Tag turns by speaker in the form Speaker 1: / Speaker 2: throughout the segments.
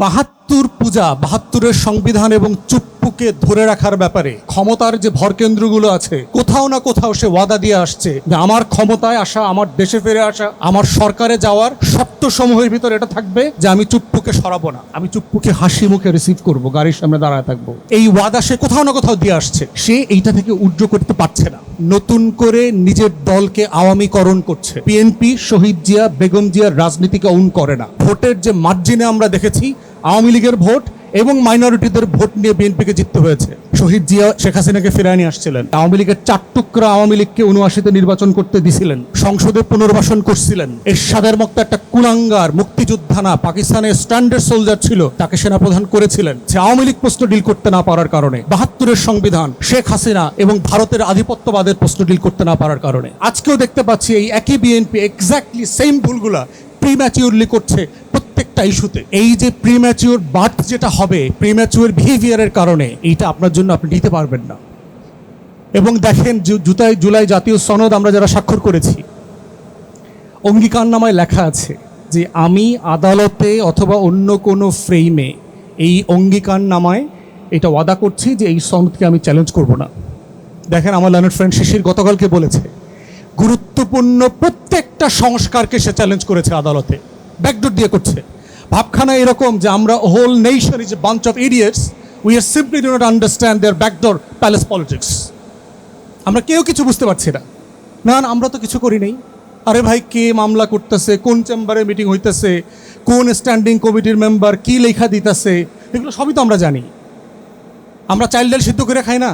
Speaker 1: ৭২ পূজা ৭২-এর সংবিধান এবং চুপ্পুকে ধরে রাখার ব্যাপারে ক্ষমতার যে ভরকেন্দ্রগুলো আছে কোথাও না কোথাও সে ওয়াদা দিয়ে আসছে যে আমার ক্ষমতায় আসা, আমার দেশে ফিরে আসা, আমার সরকারে যাওয়ার শর্ত সমূহের ভিতরে এটা থাকবে যে আমি চুপ্পুকে সরাবো না, আমি চুপ্পুকে হাসি মুখে রিসিভ করব, গাড়ির সামনে দাঁড়ায় থাকবো। এই ওয়াদা সে কোথাও না কোথাও দিয়ে আসছে, সে এইটা থেকে উজ্জ করতে পারছে না। নতুন করে নিজের দলকে আওয়ামীকরণ করছে। বিএনপি শহীদ জিয়া, বেগম জিয়ার রাজনীতিকে অন করে না। ভোটের যে মার্জিনে আমরা দেখেছি আওয়ামী লীগের ভোট এবং মাইনরিটিদের ভোট নিয়ে বিএনপিকে জিততে হয়েছে। শহীদ জিয়া শেখ হাসিনাকে ফেরায় নিয়ে আসছিলেন। আওয়ামী লীগের ৪ টুকরা আওয়ামী লীগকে ৭৯-তে নির্বাচন করতে দিছিলেন, সংসদে পুনর্বাসন করছিলেন। এরশাদের মতো একটা কুলাঙ্গার মুক্তিযোদ্ধা না, পাকিস্তানের স্ট্যান্ডার্ড সোলজার ছিল, তাকে সেনাপ্রধান করেছিলেন। সে আওয়ামী লীগ প্রশ্ন ডিল করতে না পারার কারণে, ৭২-এর সংবিধান, শেখ হাসিনা এবং ভারতের আধিপত্যবাদের প্রশ্ন ডিল করতে না পারার কারণে আজকেও দেখতে পাচ্ছি এই একই বিএনপি এক্স্যাক্টলি সেম ভুলগুলা প্রিম্যাচিউরলি করছে প্রত্যেকটা ইস্যুতে। এই যে প্রিম্যাচিউর বার্থ যেটা হবে প্রিম্যাচিউর বিহেভিয়ারের কারণে, এইটা আপনার জন্য আপনি নিতে পারবেন না। এবং দেখেন জুলাই জাতীয় সনদ আমরা যারা স্বাক্ষর করেছি, অঙ্গীকারনামায় লেখা আছে যে আমি আদালতে অথবা অন্য কোনো ফ্রেমে এই অঙ্গীকারনামায় এটা ওয়াদা করছি যে এই সনদকে আমি চ্যালেঞ্জ করব না। দেখেন আমার লার্নার ফ্রেন্ড শিশির গতকালকে বলেছে গুরুত্বপূর্ণ প্রত্যেকটা সংস্কারকে সে চ্যালেঞ্জ করেছে আদালতে, ব্যাকডোর দিয়ে করছে। ভাবখানা এরকম যে আমরা whole nation is a bunch of idiots, we are simply do not understand their backdoor palace politics. আমরা কেউ কিছু বুঝতে পারছি না। না আমরা তো কিছু করি নাই। আরে ভাই, কে মামলা করতেছে, কোন চেম্বারে মিটিং হইতেছে, কোন স্ট্যান্ডিং কমিটির মেম্বার কি লেখা দিতেছে, এগুলো সবই তো আমরা জানি। আমরা চাইল্ড ডাল সিদ্ধ করে খাই না?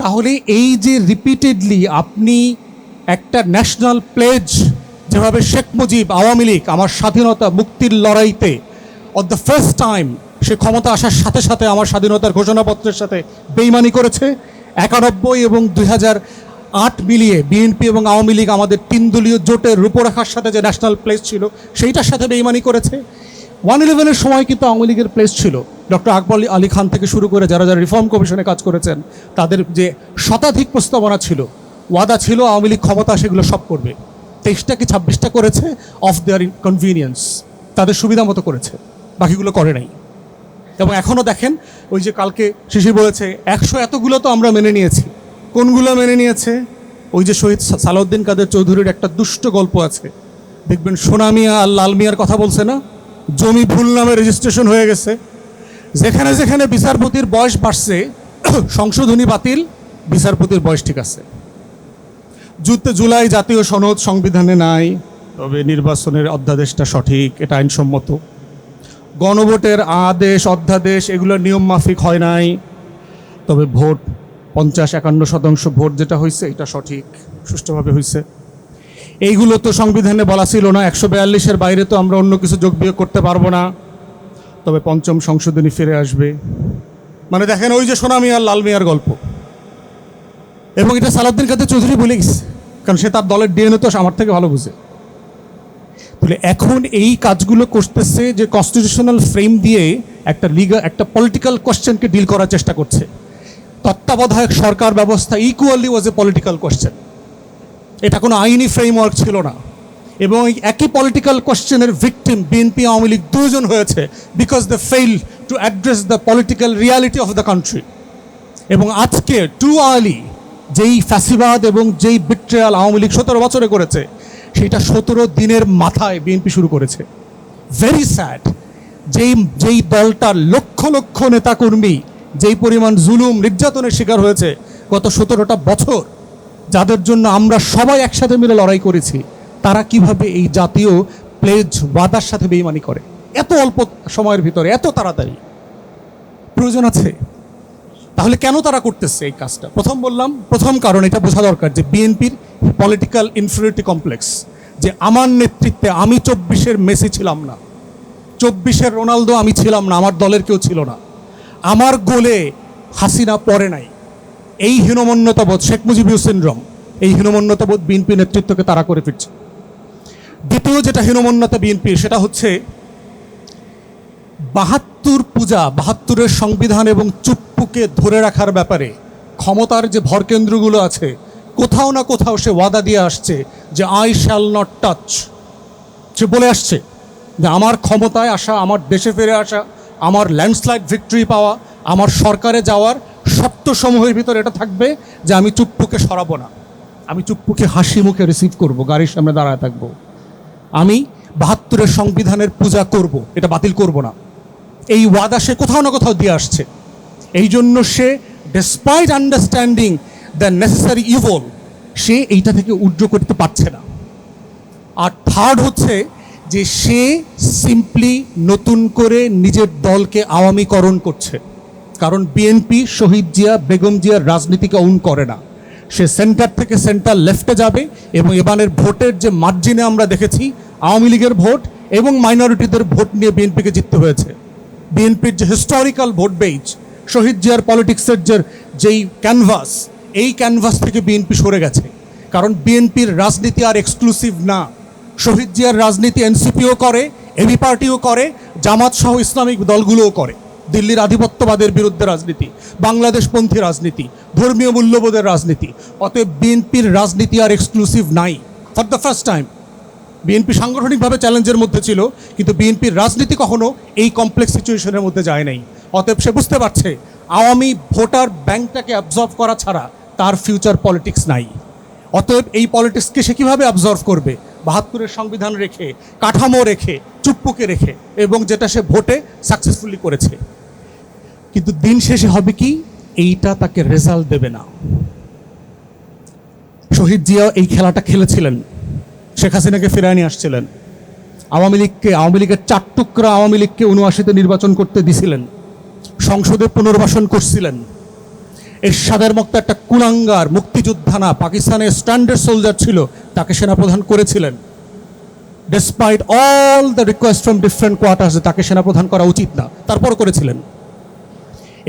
Speaker 1: তাহলে এই যে রিপিটেডলি আপনি একটা ন্যাশনাল প্লেজ, যেভাবে শেখ মুজিব আওয়ামী লীগ আমার স্বাধীনতা মুক্তির লড়াইতে অফ দ্য ফার্স্ট টাইম সে ক্ষমতা আসার সাথে সাথে আমার স্বাধীনতার ঘোষণাপত্রের সাথে বেইমানি করেছে। ৯১ এবং ২০০৮ মিলিয়ে বিএনপি এবং আওয়ামী লীগ আমাদের ৩ দলীয় জোটের রূপরেখার সাথে যে ন্যাশনাল প্লেস ছিল সেইটার সাথে বেইমানি করেছে। 111-এর সময় কিন্তু আওয়ামী লীগের প্লেস ছিল। ডক্টর আকবর আলী খান থেকে শুরু করে যারা যারা রিফর্ম কমিশনে কাজ করেছেন তাদের যে শতাধিক প্রস্তাবনা ছিল, ওয়াদা ছিল আওয়ামী লীগ ক্ষমতা সেগুলো সব করবে। ২৩টা কি ২৬টা করেছে অফ দেয়ার কনভিনিয়েন্স, তাদের সুবিধা মতো করেছে, বাকিগুলো করে নাই। এবং এখনও দেখেন ওই যে কালকে শিশির বলেছে ১০০ এতগুলো তো আমরা মেনে নিয়েছি। কোনগুলো মেনে নিয়েছে? ওই যে শহীদ সালাউদ্দিন কাদের চৌধুরীর একটা দুষ্ট গল্প আছে, দেখবেন সোনা মিয়া আর লাল মিয়ার কথা বলছে না, জমি ভুল নামে রেজিস্ট্রেশন হয়ে গেছে। যেখানে যেখানে বিচারপতির বয়স বাড়ছে সংশোধনী বাতিল, বিচারপতির বয়স ঠিক আছে। জুলাই জাতীয় সনদ সংবিধানে নাই, তবে নির্বাচনের অধ্যাদেশটা সঠিক, এটা আইনসম্মত। গণভোটের আদেশ অধ্যাদেশ এগুলো নিয়ম মাফিক হয় নাই, তবে ভোট ৫০-৫১% ভোট যেটা হয়েছে এটা সঠিক, সুষ্ঠুভাবে হয়েছে। এইগুলো তো সংবিধানে বলা ছিল না। ১৪২-এর বাইরে তো আমরা অন্য কিছু যোগ বিয়োগ করতে পারবো না, তবে ৫ম সংশোধনী ফিরে আসবে। মানে দেখেন ওই যে সোনা মিয়ার লাল মিয়ার গল্প। এবং এটা সালাউদ্দিন কাদের চৌধুরী বলে গেছে, কারণ সে তার দলের ডিএনএ তো আমার থেকে ভালো বুঝে। তাহলে এখন এই কাজগুলো করতেছে যে কনস্টিটিউশনাল ফ্রেম দিয়ে একটা পলিটিক্যাল কোয়েশ্চেনকে ডিল করার চেষ্টা করছে। তত্ত্বাবধায়ক সরকার ব্যবস্থা equally was a political question, এটা কোনো আইনি ফ্রেমওয়ার্ক ছিল না। এবং এই একই পলিটিক্যাল কোয়েশ্চেনের ভিকটিম বিএনপি আওয়ামী লীগ দুজন হয়েছে, because they fail to address the political reality of the country. এবং আজকে টু আর্লি যেই ফ্যাসিবাদ এবং যেই বিট্রেয়াল আওয়ামী লীগ ১৭ বছরে করেছে, সেটা ১৭ দিনের মাথায় বিএনপি শুরু করেছে। Very sad. যেই দলটার লক্ষ লক্ষ নেতাকর্মী যেই পরিমাণ জুলুম নির্যাতনের শিকার হয়েছে গত ১৭টা বছর, যাদের জন্য আমরা সবাই একসাথে মিলে লড়াই করেছি, তারা কিভাবে এই জাতীয় প্লেজ ওয়াদার সাথে বেইমানি করে এত অল্প সময়ের ভিতরে, এত তাড়াতাড়ি? প্রয়োজন আছে? তাহলে কেন তারা করতেছে এই কাজটা? প্রথম কারণ এটা বোঝা দরকার যে বিএনপির পলিটিক্যাল ইনফিরিয়রিটি কমপ্লেক্স, যে আমার নেতৃত্বে আমি ২৪-এর মেসি ছিলাম না, ২৪-এর রোনালদো আমি ছিলাম না, আমার দলের কেউ ছিল না, আমার গোলে হাসিনা পড়ে নাই। এই হীনমন্যতাবোধ, শেখ মুজিবুর সিনড্রোম, এই হীনমন্যতাবোধ বিএনপি নেতৃত্বকে তারা করে ফিরছে। দ্বিতীয় যেটা হীনমন্যতা বিএনপির, সেটা হচ্ছে ৭২ পূজা ৭২-এর সংবিধান এবং চুপ্পুকে ধরে রাখার ব্যাপারে ক্ষমতার যে ভরকেন্দ্রগুলো আছে কোথাও না কোথাও সে ওয়াদা দিয়ে আসছে যে আই শ্যাল নট টাচ। সে বলে আসছে যে আমার ক্ষমতায় আসা, আমার দেশে ফিরে আসা, আমার ল্যান্ডস্লাইড ভিক্টরি পাওয়া, আমার সরকারে যাওয়ার শর্তসমূহের ভিতরে এটা থাকবে যে আমি চুপ্পুকে সরাবো না, আমি চুপ্পুকে হাসি মুখে রিসিভ করব, গাড়ির সামনে দাঁড়ায় থাকবো, আমি ৭২-এর সংবিধানের পূজা করব, এটা বাতিল করব না। এই ওয়াদা সে কোথাও না কোথাও দিয়ে আসছে। এই জন্য সে despite understanding the necessary evil, সে এইটা থেকে উজ্জ করতে পারছে না। আর থার্ড হচ্ছে যে সে সিম্পলি নতুন করে নিজের দলকে আওয়ামীকরণ করছে, কারণ বিএনপি শহীদ জিয়া, বেগম জিয়ার রাজনীতিকে অন করে না। সে সেন্টার থেকে সেন্টার লেফটে যাবে এবং এবারের ভোটের যে মার্জিনে আমরা দেখেছি আওয়ামী লীগের ভোট এবং মাইনরিটিদের ভোট নিয়ে বিএনপিকে জিততে হয়েছে। বিএনপির যে হিস্টোরিক্যাল ভোট বেজ, শহীদ জিয়ার পলিটিক্সের যেই ক্যানভাস, এই ক্যানভাস থেকে বিএনপি সরে গেছে, কারণ বিএনপির রাজনীতি আর এক্সক্লুসিভ না। শহীদ জিয়ার রাজনীতি এনসিপিও করে, এবি পার্টিও করে, জামাত সহ ইসলামিক দলগুলোও করে। দিল্লির আধিপত্যবাদের বিরুদ্ধে রাজনীতি, বাংলাদেশপন্থী রাজনীতি, ধর্মীয় মূল্যবোধের রাজনীতি। অতএব বিএনপির রাজনীতি আর এক্সক্লুসিভ নাই। For the first time BNP সাংগঠনিকভাবে চ্যালেঞ্জের মধ্যে ছিল, কিন্তু বিএনপির রাজনীতি কখনো এই কমপ্লেক্স সিচুয়েশনের মধ্যে যায় নাই। অতএব সে বুঝতে পারছে আওয়ামী ভোটার ব্যাংকটাকে অ্যাবজর্ভ করা ছাড়া তার ফিউচার পলিটিক্স নাই। অতএব এই পলিটিক্সকে সে কীভাবে অ্যাবজর্ভ করবে? ৭২-এর সংবিধান রেখে, কাঠামো রেখে, চুপ্পুকে রেখে, এবং যেটা সে ভোটে সাকসেসফুলি করেছে। কিন্তু দিন শেষে হবে কি, এইটা তাকে রেজাল্ট দেবে না। শহীদ জিয়া এই খেলাটা খেলেছিলেন, শেখ হাসিনাকে ফিরায় নিয়ে আসছিলেন, আওয়ামী লীগের ৪ টুকরা আওয়ামী লীগকে ৭৯-তে নির্বাচন করতে দিছিলেন, সংসদে পুনর্বাসন করছিলেন। এরশাদের মতো একটা কুলাঙ্গার মুক্তিযোদ্ধা না, পাকিস্তানের স্ট্যান্ডার্ড সোলজার ছিল, তাকে সেনাপ্রধান করেছিলেন। Despite all the request from different quarters তাকে সেনাপ্রধান করা উচিত না, তারপর করেছিলেন।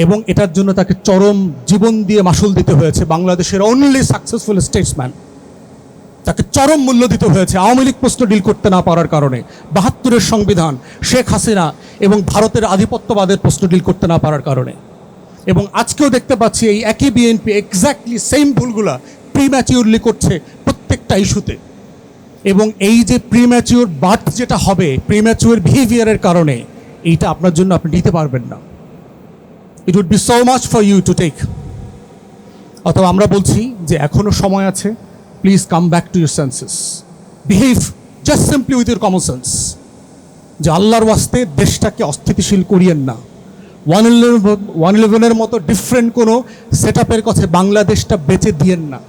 Speaker 1: এবং এটার জন্য তাকে চরম জীবন দিয়ে মাসুল দিতে হয়েছে। বাংলাদেশের অনলি সাকসেসফুল স্টেটসম্যান, তাকে চরম মূল্য দিতে হয়েছে আওয়ামী লীগ প্রশ্ন ডিল করতে না পারার কারণে, ৭২-এর সংবিধান, শেখ হাসিনা এবং ভারতের আধিপত্যবাদের প্রশ্ন ডিল করতে না পারার কারণে। এবং আজকেও দেখতে পাচ্ছি এই একই বিএনপি এক্স্যাক্টলি সেম ভুলগুলা প্রিম্যাচিউরলি করছে প্রত্যেকটা ইস্যুতে। এবং এই যে প্রিম্যাচিউর বার্থ যেটা হবে প্রিম্যাচিউর বিহেভিয়ারের কারণে, এইটা আপনার জন্য আপনি নিতে পারবেন না। It would be so much for you to take. অথবা আমরা বলছি যে এখনও সময় আছে, please come back to your senses, behave just simply with your common sense, যে আল্লাহর ওয়াস্তে দেশটাকে অস্থিতিশীল করিয়েন না। 111-এর মতো ডিফারেন্ট কোনো সেট আপের কাছে বাংলাদেশটা বেঁচে দিয়েন না।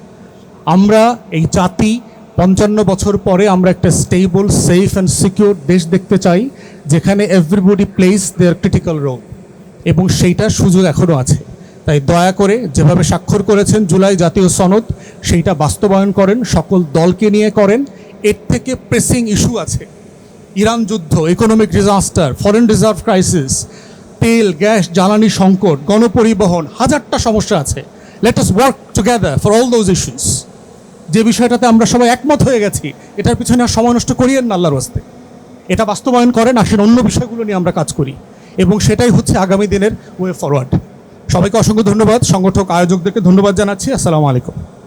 Speaker 1: আমরা এই জাতি ৫৫ বছর পরে আমরা একটা স্টেবল, সেফ অ্যান্ড সিকিউর দেশ দেখতে চাই, যেখানে এভরিবডি প্লেস দেয়ার ক্রিটিক্যাল রোল, এবং সেইটার সুযোগ এখনও আছে। তাই দয়া করে যেভাবে স্বাক্ষর করেছেন জুলাই জাতীয় সনদ, সেইটা বাস্তবায়ন করেন, সকল দলকে নিয়ে করেন। এর থেকে প্রেসিং ইস্যু আছে, ইরান যুদ্ধ, economic disaster, foreign reserve crisis, তেল, গ্যাস, জ্বালানি সংকট, গণপরিবহন, হাজারটা সমস্যা আছে। Let us work together for all those issues. যে বিষয়টাতে আমরা সবাই একমত হয়ে গেছি, এটার পিছনে আর সময় নষ্ট করিয়েন না আল্লাহর ওয়াস্তে। এটা বাস্তবায়ন করেন, আসেন অন্য বিষয়গুলো নিয়ে আমরা কাজ করি, এবং সেটাই হচ্ছে আগামী দিনের ওয়ে ফরওয়ার্ড। সবাইকে অসংখ্য ধন্যবাদ, সংগঠক আয়োজকদেরকে ধন্যবাদ জানাচ্ছি। আসসালামু আলাইকুম।